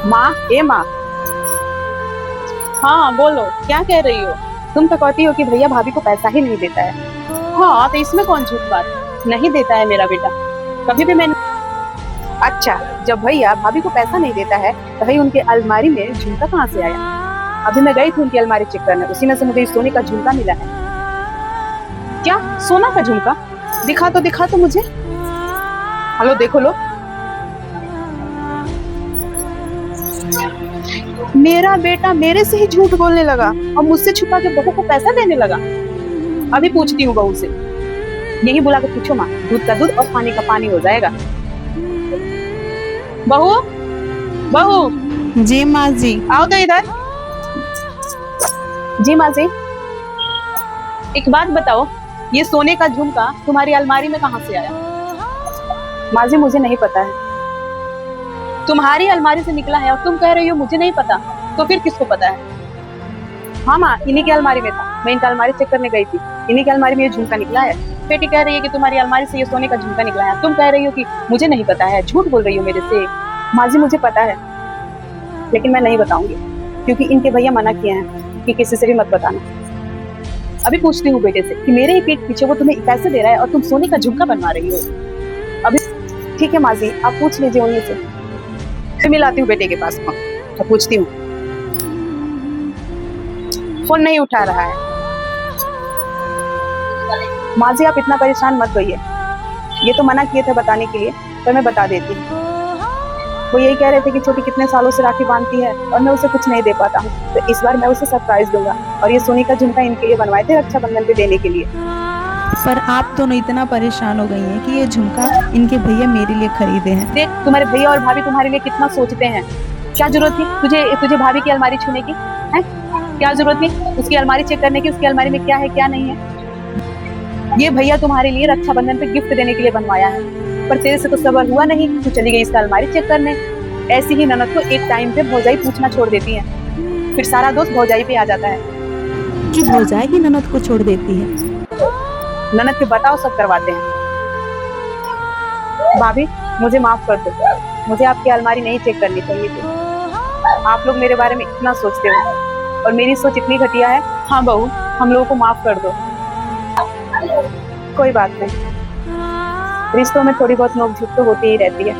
माँ, ए माँ। हाँ बोलो, क्या कह रही हो? तुम तो कहती हो कि भैया भाभी को पैसा ही नहीं देता है। हाँ तो इसमें कौन झूठ बात? नहीं देता है मेरा बेटा, कभी भी मैंने। अच्छा, जब भैया भाभी को पैसा नहीं देता है तो भाई उनके अलमारी में झुमका कहाँ से आया? अभी मैं गई थी उनकी अलमारी चेक करने, उसी में से मुझे इस सोने का झुमका मिला है। क्या? सोना का झुमका? दिखा तो मुझे। हेलो, देखो लो। मेरा बेटा मेरे से ही झूठ बोलने लगा और मुझसे छुपा के बहू को पैसा देने लगा। अभी पूछती हूँ बहू से। यही बुला के पूछो माँ, दूध का दूध और पानी का पानी हो जाएगा। बहू, बहू। जी माँ जी। आओ तो इधर। जी माँ जी, एक बात बताओ, ये सोने का झुमका तुम्हारी अलमारी में कहाँ से आया? माँ जी मुझे नहीं पता है। तुम्हारी अलमारी से निकला है और तुम कह रही हो मुझे नहीं पता, तो फिर किसको पता है? हाँ माँ, इन्हीं की अलमारी में था, मैं इनका अलमारी चेक करने गई थी, इन्हीं की अलमारी में ये झुमका निकला है। बेटी कह रही है कि तुम्हारी अलमारी से ये सोने का झुमका निकला है, तुम कह रही हो कि मुझे नहीं पता है, झूठ बोल रही हो मेरे से। माँ जी मुझे पता है, लेकिन मैं नहीं बताऊंगी, क्योंकि इनके भैया मना किए हैं कि किसी से भी मत बताना। अभी पूछती हूँ बेटे से कि मेरे ही पीठ पीछे वो तुम्हें पैसे दे रहा है और तुम सोने का झुमका बनवा रही हो। अभी ठीक है माँ जी, आप पूछ लीजिए उन्हीं से। फिर मिलाती हूँ बेटे के पास फोन तो पूछती हूँ। फोन नहीं उठा रहा है। माँ जी आप इतना परेशान मत होइए, ये तो मना किए थे बताने के लिए, पर मैं बता देती हूँ। वो यही कह रहे थे कि छोटी कितने सालों से राखी बांधती है और मैं उसे कुछ नहीं दे पाता हूँ, तो इस बार मैं उसे सरप्राइज दूंगा और ये सोने का झुमका इनके लिए बनवाए थे रक्षाबंधन पे देने के लिए। पर आप दोनों इतना परेशान हो गई हैं कि ये झुमका इनके भैया मेरे लिए खरीदे हैं। देख, तुम्हारे भैया और भाभी तुम्हारे लिए कितना सोचते हैं। क्या जरूरत थी तुझे भाभी की अलमारी छूने की? है क्या जरूरत थी उसकी अलमारी चेक करने की, उसकी अलमारी में क्या है क्या नहीं है? ये भैया तुम्हारे लिए रक्षाबंधन पे गिफ्ट देने के लिए बनवाया है, पर तेरे से तो सबर हुआ नहीं, तू चली गई इसका अलमारी चेक करने। ऐसी ही ननद को एक टाइम पे भौजाई पूछना छोड़ देती है, फिर सारा दोस्त भौजाई पे आ जाता है। कि भौजाई ही ननद को छोड़ देती है? ननद के बताओ सब करवाते हैं। भाभी मुझे माफ कर दो, मुझे आपकी अलमारी नहीं चेक करनी चाहिए थी। आप लोग मेरे बारे में इतना सोचते हो और मेरी सोच इतनी घटिया है। हाँ बहू, हम लोगों को माफ कर दो। कोई बात नहीं, रिश्तों में थोड़ी बहुत नोक झोंक तो होती ही रहती है।